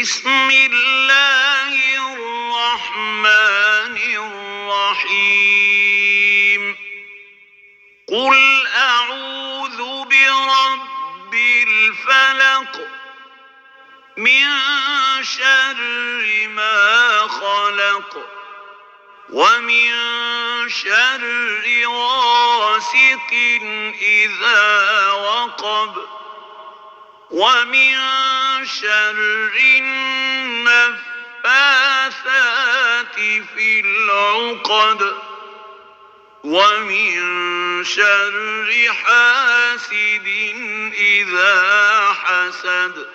بسم الله الرحمن الرحيم قل أعوذ برب الفلق من شر ما خلق ومن شر غاسق إذا وقب ومن شر النفاثات في العقد ومن شر حاسد إذا حسد.